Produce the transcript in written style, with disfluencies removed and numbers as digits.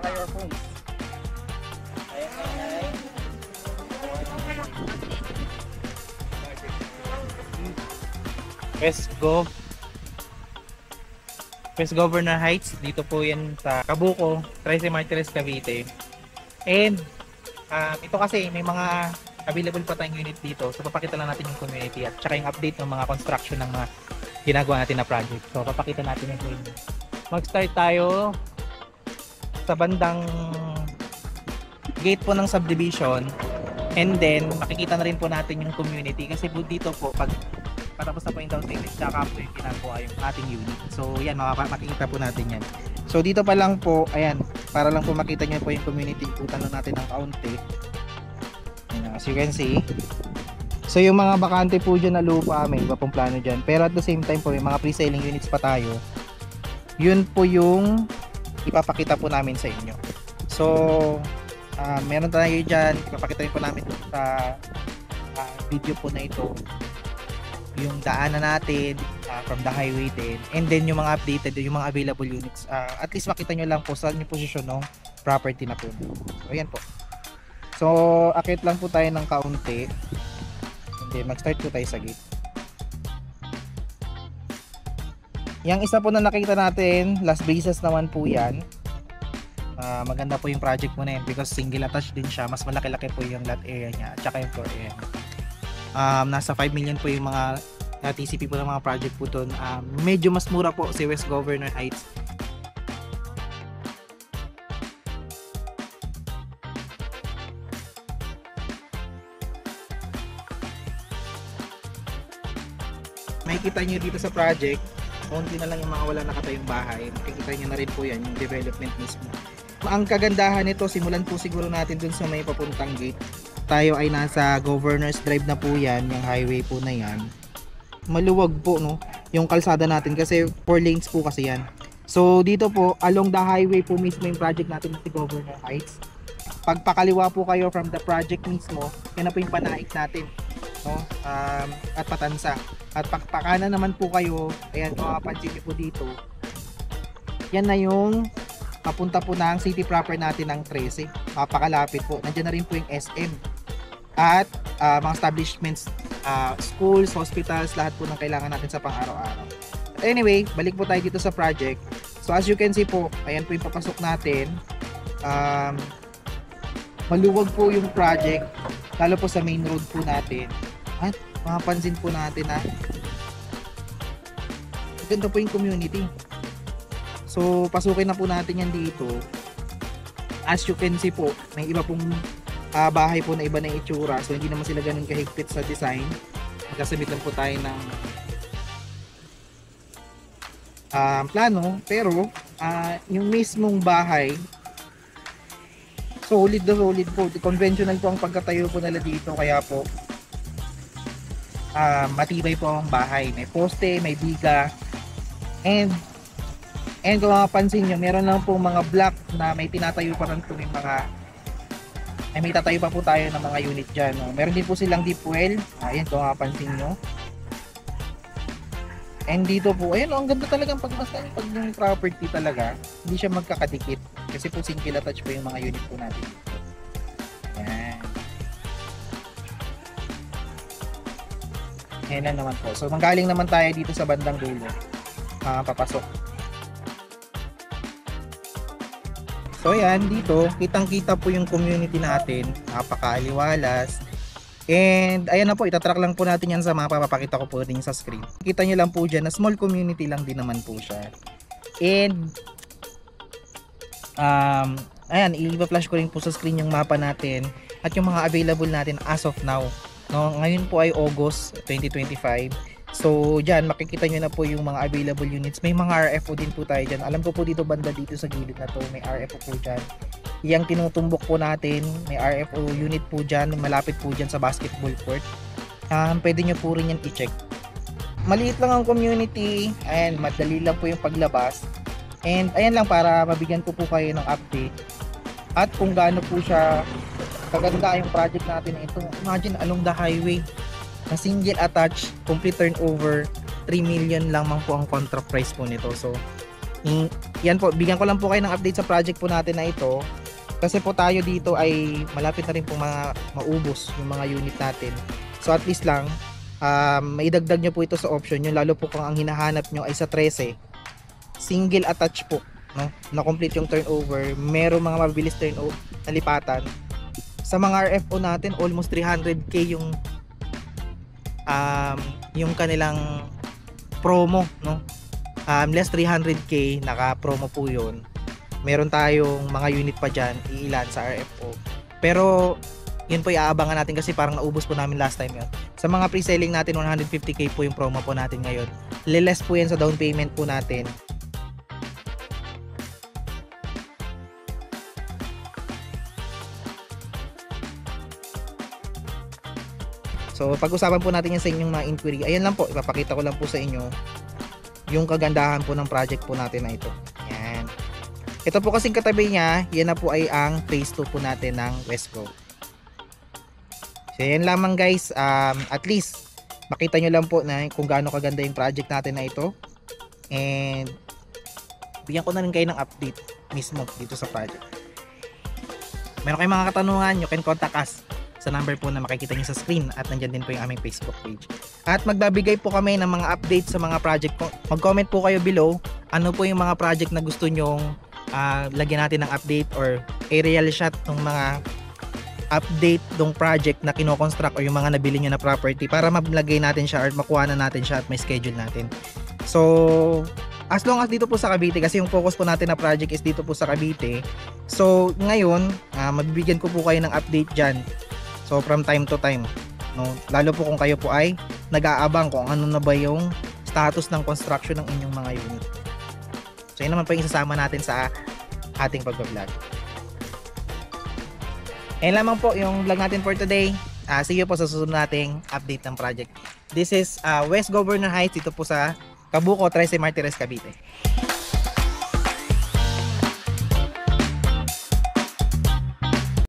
ka-earphones. Ayan. West Governor Heights, dito po yan sa Cabuco, Trece Martires, Cavite. And ito kasi may mga available pa tayong unit dito. So papakita lang natin yung community at saka yung update ng mga construction ng mga ginagawa natin na project. So papakita natin yung unit. Mag-start tayo sa bandang gate po ng subdivision, and then makikita na rin po natin yung community kasi po dito po pag patapos na po yung down payment tsaka po yung ginagawa yung ating unit. So yan, makikita po natin yan. So dito pa lang po, ayan, para lang po makita nyo po yung community, ikutan lang natin ng kaunti. Ayan, as you can see. So yung mga bakante po dyan na lupa, may iba pong plano dyan, pero at the same time po may mga pre-selling units pa tayo. Yun po yung ipapakita po namin sa inyo. So meron tayo dyan, ipapakita rin po namin sa video po na ito yung daanan natin from the highway din, and then yung mga updated, yung mga available units, at least makita nyo lang po saan yung posisyon ng property na po. So ayan po. So akit lang po tayo ng kaunti, and then mag start po tayo sa gate. Yung isa po na nakita natin, Las Brisas naman po yan. Maganda po yung project mo na yun because single attached din siya, mas malaki-laki po yung lot area niya at saka yung floor area. Nasa 5 million po yung mga TCP po ng mga project po doon. Medyo mas mura po si West Governor Heights. Makikita nyo dito sa project, konti na lang yung mga wala nakatayong bahay. Makikita nyo na rin po yan, yung development mismo. Ang kagandahan nito, simulan po siguro natin dun sa may papuntang gate. Tayo ay nasa Governor's Drive na po yan, yung highway po na yan. Maluwag po no, yung kalsada natin kasi 4 lanes po kasi yan. So dito po, along the highway po mismo yung project natin sa Governor Heights. Pagpakaliwa po kayo from the project mismo, yan na po yung panaik natin, no? At Patansa. At pakana naman po kayo, ayan, makapansin nyo po dito, yan na yung papunta po ng city proper natin ng Trece. Mapakalapit po, nandiyan na rin po yung SM at mga establishments, schools, hospitals, lahat po ng kailangan natin sa pang-araw-araw. Anyway, balik po tayo dito sa project. So as you can see po, ayan po yung papasok natin. Maluwag po yung project, lalo po sa main road po natin. At mapapansin po natin na ganda po yung community. So pasukin na po natin yan dito. As you can see po, may iba pong bahay po na iba na itsura. So hindi naman sila ganun kahigpit sa design. Magkasabit lang po tayo ng plano. Pero yung mismong bahay, solid na solid po. Conventional po ang pagkatayo po nila dito. Kaya po matibay po ang bahay. May poste, may biga. And kung mapapansin nyo, meron lang po mga block na may tinatayo pa rin po yung mga may tatayo pa po tayo ng mga unit dyan. No? Meron din po silang deep well. Ayan kung mapapansin nyo. And dito po, ayan, ang ganda talagang pag yung property talaga, hindi siya magkakadikit. Kasi po single attached po yung mga unit po natin. Ayan. Ayan lang naman po. So manggaling naman tayo dito sa bandang dulo. Papasok. So ayan, dito, kitang-kita po yung community natin, napakaaliwalas. And ayan na po, itatrack lang po natin yan sa mga papapakita ko po din sa screen. Kita nyo lang po dyan na small community lang din naman po siya. And ayan, i-flash ko rin po sa screen yung mapa natin at yung mga available natin as of now. No, ngayon po ay August 2025. So dyan makikita nyo na po yung mga available units. May mga RFO din po tayo dyan. Alam ko po dito banda dito sa gilid na to, may RFO po dyan. Yang tinutumbok po natin, may RFO unit po dyan, malapit po dyan sa basketball court. Pwede nyo po rin yan i-check. Maliit lang ang community and madali lang po yung paglabas. And ayan lang, para mabigyan ko po kayo ng update at kung gaano po siya kaganda yung project natin na ito. Imagine along the highway na single attached, complete turnover, 3 million lang po ang contract price po nito. So yan po, bigyan ko lang po kayo ng update sa project po natin na ito. Kasi po tayo dito ay malapit na rin po maubos yung mga unit natin. So at least lang, maidagdag nyo po ito sa option nyo, lalo po kung ang hinahanap nyo ay sa 13, single attach po, no? Na complete yung turnover, meron mga mabilis turnover na lipatan. Sa mga RFO natin, almost 300k yung kanilang promo, no? Less 300k, naka promo po yun. Meron tayong mga unit pa dyan, iilan sa RFO. Pero yun po iaabangan natin kasi parang naubos po namin last time yun. Sa mga pre-selling natin, 150k po yung promo po natin ngayon. Less po yan sa down payment po natin. So pag-usapan po natin yan sa inyong mga inquiry. Ayan lang po, ipapakita ko lang po sa inyo yung kagandahan po ng project po natin na ito. Yan. Ito po kasing katabi niya, yan na po ay ang phase 2 po natin ng Westco. So yan lamang guys, at least makita nyo lang po na kung gaano kaganda yung project natin na ito. And bigyan ko na rin kayo ng update mismo dito sa project. Meron kayong mga katanungan, you can contact us sa number po na makikita nyo sa screen at nandyan din po yung aming Facebook page. At magbabigay po kami ng mga update sa mga project po. Mag-comment po kayo below ano po yung mga project na gusto nyong lagyan natin ng update or aerial shot ng mga update ng project na kino-construct o yung mga nabili nyo na property para maglagay natin siya or makuha na natin siya at may schedule natin. So as long as dito po sa Cavite, kasi yung focus po natin na project is dito po sa Cavite, so ngayon mabibigyan ko po kayo ng update dyan. So from time to time, no? Lalo po kung kayo po ay nag-aabang kung ano na ba yung status ng construction ng inyong mga unit. So yun naman po yung isasama natin sa ating pag-vlog. Yan lamang po yung vlog natin for today. See you po sa susunod nating update ng project. This is West Governor Heights dito po sa Cabuco, 13 Martires, Cavite.